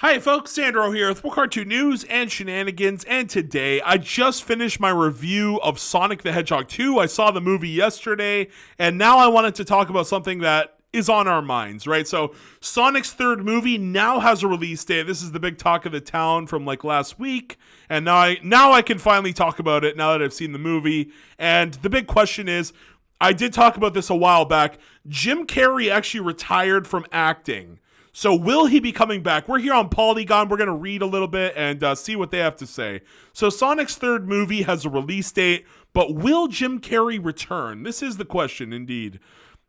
Hi folks, Sandro here with Cartoon News and Shenanigans, and today I just finished my review of Sonic the Hedgehog 2. I saw the movie yesterday, and now I wanted to talk about something that is on our minds, right? So Sonic's third movie now has a release date. This is the big talk of the town from like last week, and now I can finally talk about it now that I've seen the movie. And the big question is, I did talk about this a while back. Jim Carrey actually retired from acting. So will he be coming back? We're here on Polygon. We're going to read a little bit and see what they have to say. So Sonic's third movie has a release date, but will Jim Carrey return? This is the question, indeed.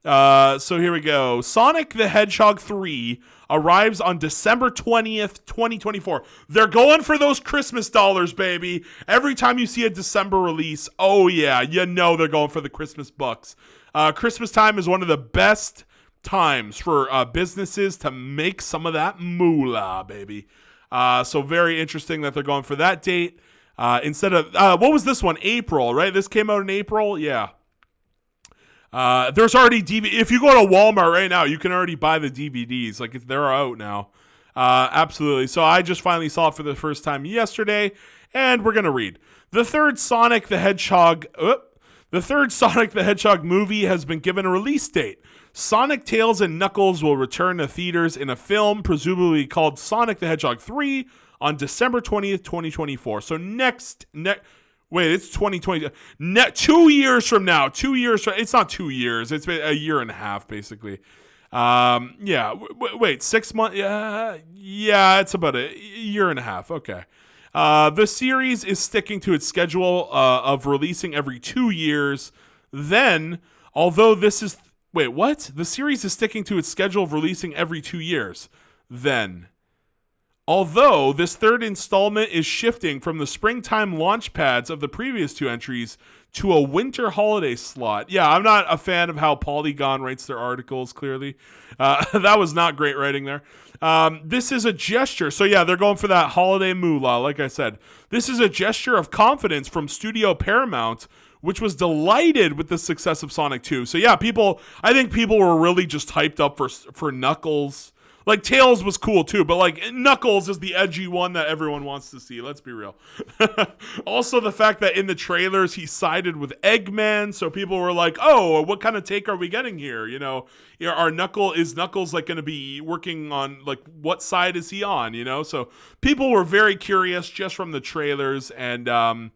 So here we go. Sonic the Hedgehog 3 arrives on December 20th, 2024. They're going for those Christmas dollars, baby. Every time you see a December release, oh yeah, you know they're going for the Christmas bucks. Christmas time is one of the best times for businesses to make some of that moolah, baby. So very interesting that they're going for that date instead of what was this one? April, right? This came out in April. Yeah. There's already DVD. If you go to Walmart right now, you can already buy the DVDs. Like they're out now. Absolutely. So I just finally saw it for the first time yesterday, and we're gonna read the third Sonic the Hedgehog. The third Sonic the Hedgehog movie has been given a release date. Sonic, Tails, and Knuckles will return to theaters in a film presumably called Sonic the Hedgehog 3 on December 20th, 2024. So wait, it's 2020. 2 years from now. 2 years from, it's not 2 years. It's been a year and a half, basically. Yeah. Wait, 6 months? Yeah, it's about a year and a half. Okay. The series is sticking to its schedule of releasing every 2 years. Then, although this is... Wait, what? The series is sticking to its schedule of releasing every 2 years. Then, although this third installment is shifting from the springtime launch pads of the previous two entries to a winter holiday slot. Yeah, I'm not a fan of how Polygon writes their articles, clearly. That was not great writing there. This is a gesture. So yeah, they're going for that holiday moolah, like I said. This is a gesture of confidence from Studio Paramount, which was delighted with the success of Sonic 2. So yeah, I think people were really just hyped up for Knuckles. Like, Tails was cool too, but like, Knuckles is the edgy one that everyone wants to see. Let's be real. Also, the fact that in the trailers, he sided with Eggman. So people were like, oh, what kind of take are we getting here? You know, is Knuckles like going to be working on, like, what side is he on? You know, so people were very curious just from the trailers. And,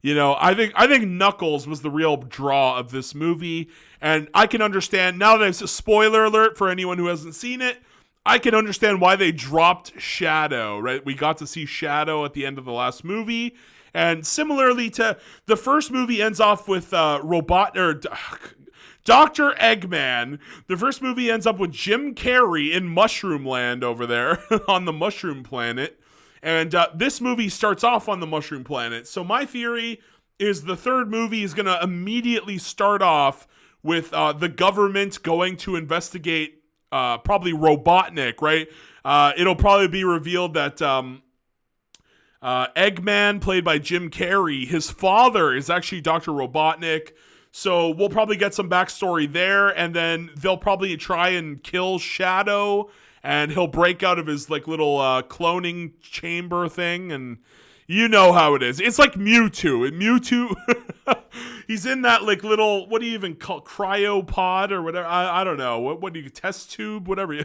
you know, I think Knuckles was the real draw of this movie. And I can understand, now that it's a spoiler alert for anyone who hasn't seen it, I can understand why they dropped Shadow, right? We got to see Shadow at the end of the last movie. And similarly to the first movie ends off with Dr. Eggman. The first movie ends up with Jim Carrey in Mushroom Land over there on the Mushroom Planet. And this movie starts off on the Mushroom Planet. So my theory is the third movie is going to immediately start off with the government going to investigate probably Robotnik, right? It'll probably be revealed that Eggman, played by Jim Carrey, his father is actually Dr. Robotnik. So we'll probably get some backstory there, and then they'll probably try and kill Shadow, and he'll break out of his like little cloning chamber thing, and you know how it is. It's like Mewtwo. He's in that like little, what do you even call, cryopod or whatever? I don't know. What do you, test tube? Whatever.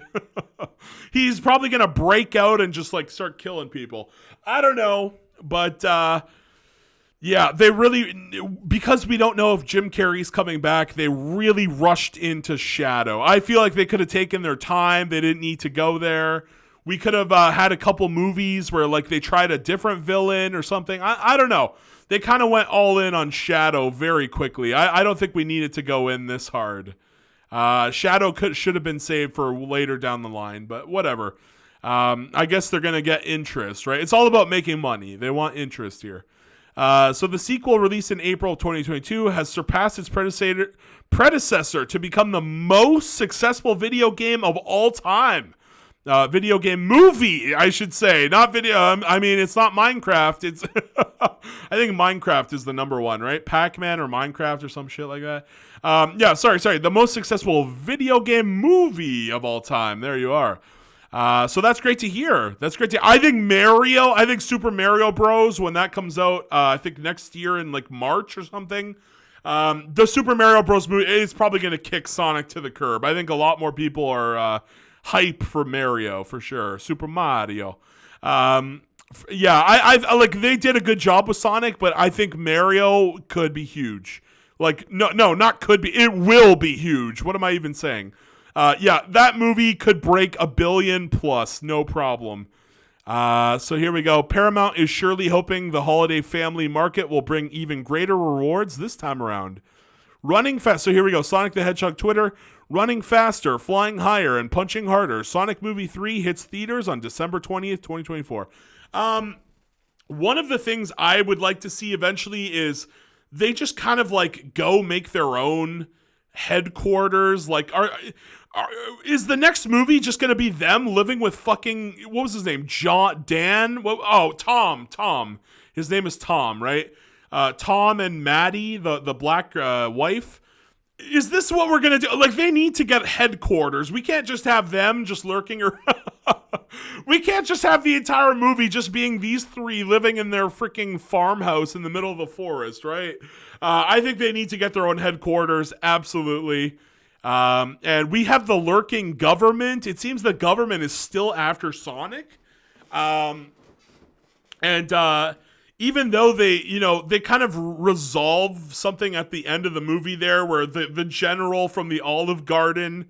He's probably going to break out and just like start killing people. I don't know. But yeah, they really, because we don't know if Jim Carrey's coming back, they really rushed into Shadow. I feel like they could have taken their time. They didn't need to go there. We could have had a couple movies where like they tried a different villain or something. I don't know. They kind of went all in on Shadow very quickly. I don't think we needed to go in this hard. Shadow should have been saved for later down the line, but whatever. I guess they're going to get interest, right? It's all about making money. They want interest here. So the sequel, released in April 2022, has surpassed its predecessor to become the most successful video game of all time. Video game movie, I should say, not video. I mean, it's not Minecraft. It's I think Minecraft is the number one, right? Pac-Man or Minecraft or some shit like that. Yeah, sorry. The most successful video game movie of all time. There you are. So that's great to hear. I think Super Mario Bros. When that comes out, I think next year in like March or something, the Super Mario Bros. Movie is probably going to kick Sonic to the curb. I think a lot more people are hype for Mario for sure. Super Mario. Yeah, I like they did a good job with Sonic, but I think Mario could be huge. Like no, not could be. It will be huge. What am I even saying? Yeah, that movie could break $1 billion plus, no problem. So here we go. Paramount is surely hoping the holiday family market will bring even greater rewards this time around. Running fast. So here we go. Sonic the Hedgehog Twitter. Running faster, flying higher, and punching harder. Sonic Movie 3 hits theaters on December 20th, 2024. One of the things I would like to see eventually is they just kind of like go make their own headquarters. Like, is the next movie just going to be them living with fucking, what was his name? Tom. His name is Tom, right? Tom and Maddie, the black wife. Is this what we're going to do? Like, they need to get headquarters. We can't just have them just lurking around. We can't just have the entire movie just being these three living in their freaking farmhouse in the middle of the forest, right? I think they need to get their own headquarters, absolutely. And we have the lurking government. It seems the government is still after Sonic. Even though they kind of resolve something at the end of the movie there where the general from the Olive Garden,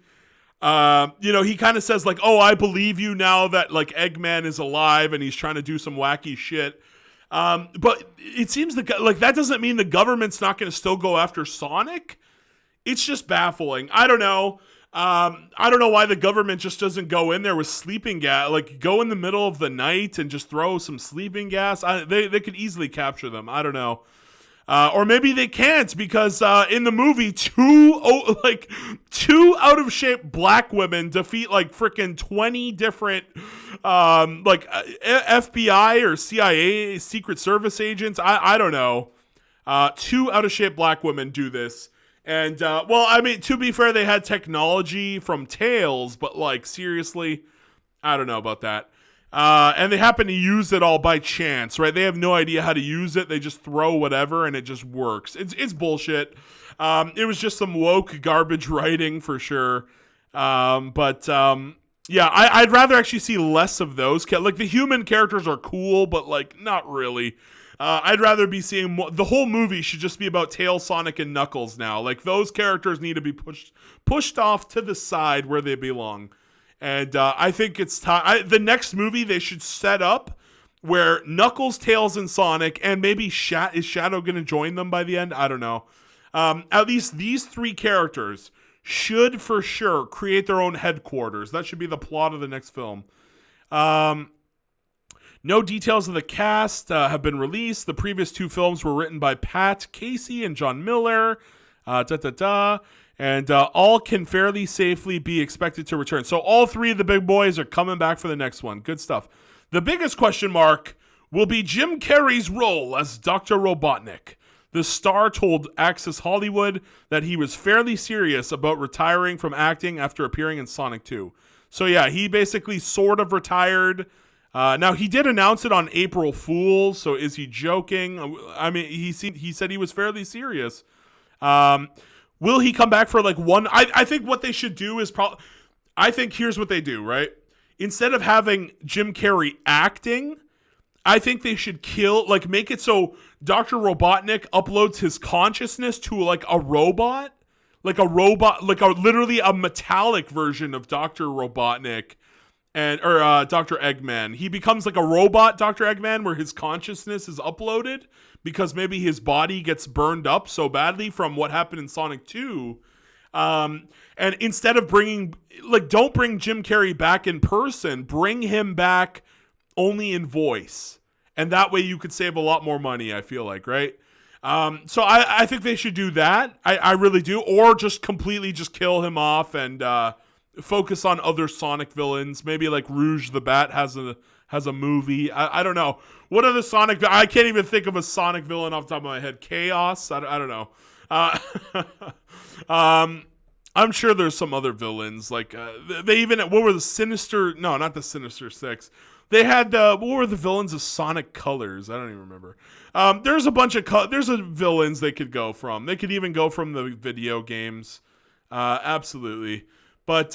he kind of says like, oh, I believe you now that like Eggman is alive and he's trying to do some wacky shit. But it seems like that doesn't mean the government's not going to still go after Sonic. It's just baffling. I don't know. I don't know why the government just doesn't go in there with sleeping gas, like go in the middle of the night and just throw some sleeping gas. They could easily capture them. I don't know. Or maybe they can't because in the movie, two out of shape black women defeat like freaking 20 different FBI or CIA Secret Service agents. I don't know. Two out of shape black women do this. And, to be fair, they had technology from Tails, but, like, seriously, I don't know about that. And they happen to use it all by chance, right? They have no idea how to use it. They just throw whatever, and it just works. It's bullshit. It was just some woke garbage writing for sure. I'd rather actually see less of those. Like, the human characters are cool, but, like, not really. I'd rather be seeing more. The whole movie should just be about Tails, Sonic, and Knuckles now. Like, those characters need to be pushed off to the side where they belong. And I think it's time. The next movie they should set up where Knuckles, Tails, and Sonic, and maybe is Shadow going to join them by the end? I don't know. At least these three characters should for sure create their own headquarters. That should be the plot of the next film. No details of the cast have been released. The previous two films were written by Pat Casey and John Miller. And all can fairly safely be expected to return. So all three of the big boys are coming back for the next one. Good stuff. The biggest question mark will be Jim Carrey's role as Dr. Robotnik. The star told Access Hollywood that he was fairly serious about retiring from acting after appearing in Sonic 2. So yeah, he basically sort of retired. Now, he did announce it on April Fool's, so is he joking? I mean, he said he was fairly serious. Will he come back for like one? I think what they should do is I think here's what they do, right? Instead of having Jim Carrey acting, I think they should make it so Dr. Robotnik uploads his consciousness to like a robot, literally a metallic version of Dr. Robotnik. Or Dr. Eggman. He becomes like a robot Dr. Eggman where his consciousness is uploaded because maybe his body gets burned up so badly from what happened in Sonic 2. And instead of don't bring Jim Carrey back in person, bring him back only in voice. And that way you could save a lot more money, I feel like, right? So I think they should do that. I really do. Or just completely just kill him off and focus on other Sonic villains. Maybe like Rouge the Bat has a movie. I don't know. What other Sonic? I can't even think of a Sonic villain off the top of my head. Chaos. I don't know. I'm sure there's some other villains. Like, they even, what were the Sinister, no, not the Sinister Six. They had, what were the villains of Sonic Colors? I don't even remember. There's a bunch of, there's a villains they could go from. They could even go from the video games. Absolutely. But,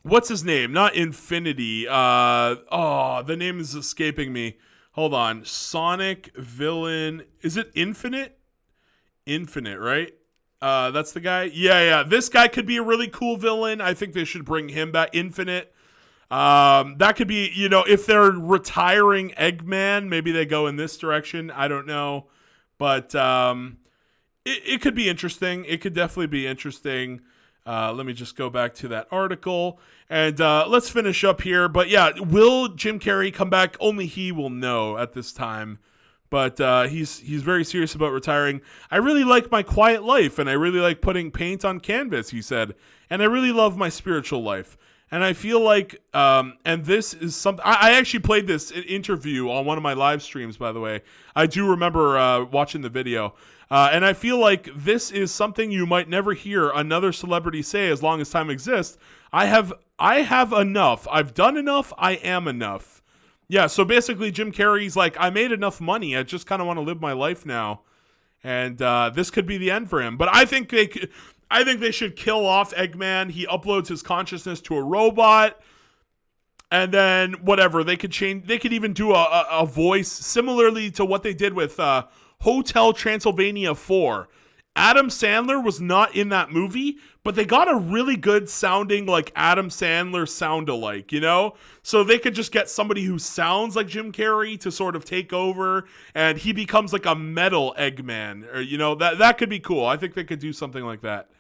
what's his name? Not Infinity. The name is escaping me. Hold on. Sonic villain. Is it Infinite? Infinite, right? That's the guy? Yeah. This guy could be a really cool villain. I think they should bring him back. Infinite. That could be, if they're retiring Eggman, maybe they go in this direction. I don't know. But it could be interesting. It could definitely be interesting. Let me just go back to that article. And let's finish up here. But yeah, will Jim Carrey come back? Only he will know at this time. But he's very serious about retiring. I really like my quiet life, and I really like putting paint on canvas, he said. And I really love my spiritual life. And I feel like, and this is something, I actually played this interview on one of my live streams, by the way. I do remember watching the video. And I feel like this is something you might never hear another celebrity say as long as time exists. I have enough. I've done enough. I am enough. Yeah, so basically Jim Carrey's like, I made enough money. I just kind of want to live my life now. And this could be the end for him. But I think they should kill off Eggman. He uploads his consciousness to a robot. And then whatever, they could change. They could even do a voice similarly to what they did with Hotel Transylvania 4. Adam Sandler was not in that movie, but they got a really good sounding like Adam Sandler sound-alike, So they could just get somebody who sounds like Jim Carrey to sort of take over, and he becomes like a metal Eggman, or that could be cool. I think they could do something like that.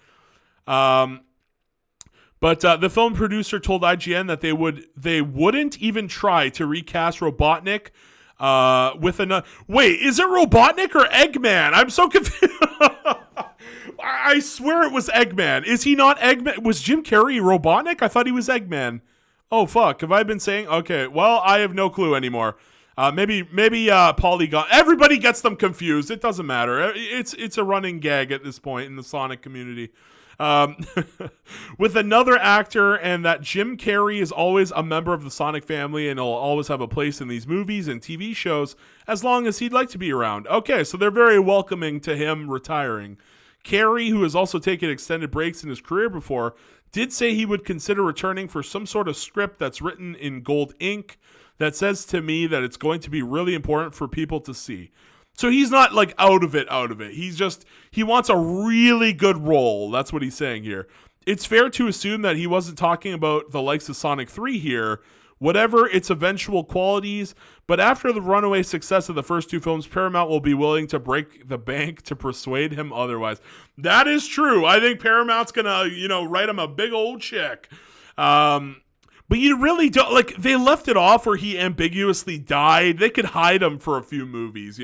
But the film producer told IGN that they wouldn't even try to recast Robotnik with another. Wait, is it Robotnik or Eggman? I'm so confused. I swear it was Eggman. Is he not Eggman? Was Jim Carrey Robotnik? I thought he was Eggman. Oh fuck! Have I been saying? Okay, well I have no clue anymore. Maybe Polygon. Everybody gets them confused. It doesn't matter. It's a running gag at this point in the Sonic community. With another actor, and that Jim Carrey is always a member of the Sonic family and he'll always have a place in these movies and TV shows as long as he'd like to be around. Okay, so they're very welcoming to him retiring. Carrey, who has also taken extended breaks in his career before, did say he would consider returning for some sort of script that's written in gold ink that says to me that it's going to be really important for people to see. So he's not like out of it. He wants a really good role. That's what he's saying here. It's fair to assume that he wasn't talking about the likes of Sonic 3 here, whatever its eventual qualities, but after the runaway success of the first two films, Paramount will be willing to break the bank to persuade him otherwise. That is true. I think Paramount's gonna, write him a big old check. But you really don't, like, they left it off where he ambiguously died. They could hide him for a few movies,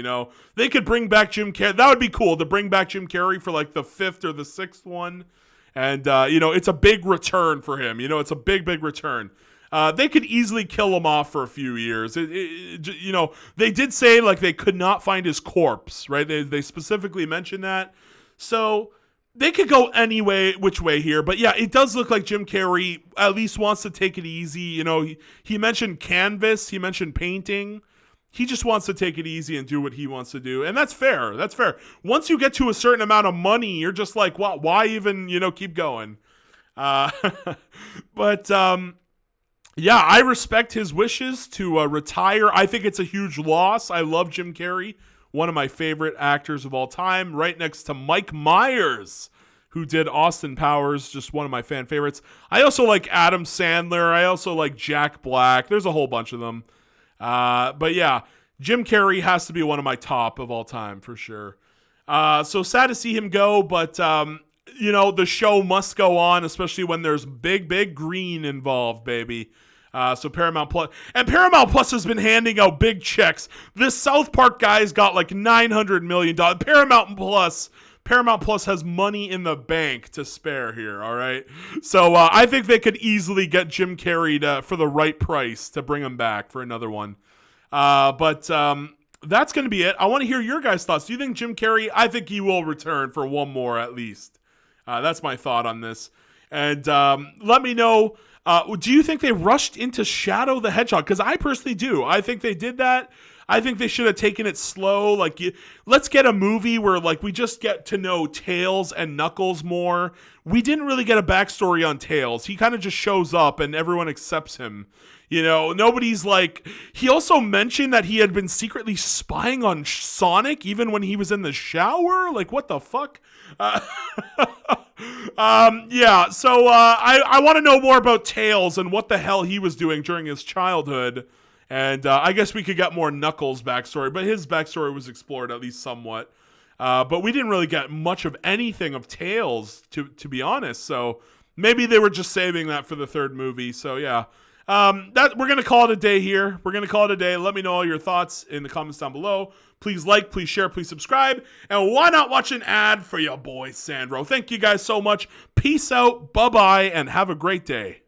They could bring back Jim Carrey. That would be cool, to bring back Jim Carrey for, like, the 5th or the 6th one. And, it's a big return for him. It's a big, big return. They could easily kill him off for a few years. They did say, like, they could not find his corpse, right? They specifically mentioned that. So they could go which way here. But yeah, it does look like Jim Carrey at least wants to take it easy. He mentioned canvas. He mentioned painting. He just wants to take it easy and do what he wants to do. And that's fair. That's fair. Once you get to a certain amount of money, you're just like, well, why even, keep going? But yeah, I respect his wishes to retire. I think it's a huge loss. I love Jim Carrey. One of my favorite actors of all time, right next to Mike Myers, who did Austin Powers, just one of my fan favorites. I also like Adam Sandler. I also like Jack Black. There's a whole bunch of them. But yeah, Jim Carrey has to be one of my top of all time for sure. So sad to see him go, but the show must go on, especially when there's big green involved, baby. So Paramount Plus has been handing out big checks. This South Park guy's got like $900 million. Paramount Plus has money in the bank to spare here. All right. So I think they could easily get Jim Carrey for the right price to bring him back for another one. But that's going to be it. I want to hear your guys' thoughts. Do you think Jim Carrey, I think he will return for one more at least. That's my thought on this. And let me know, do you think they rushed into Shadow the Hedgehog? Because I personally do. I think they did that. I think they should have taken it slow. Like, let's get a movie where, like, we just get to know Tails and Knuckles more. We didn't really get a backstory on Tails. He kind of just shows up and everyone accepts him. You know, nobody's like... He also mentioned that he had been secretly spying on Sonic even when he was in the shower. Like, what the fuck? Yeah, so I want to know more about Tails and what the hell he was doing during his childhood. And I guess we could get more Knuckles' backstory, but his backstory was explored at least somewhat. But we didn't really get much of anything of Tails, to be honest. So maybe they were just saving that for the third movie. So yeah, that we're gonna call it a day here. We're gonna call it a day. Let me know all your thoughts in the comments down below. Please like, please share, please subscribe, and why not watch an ad for your boy Sandro? Thank you guys so much. Peace out, bye bye, and have a great day.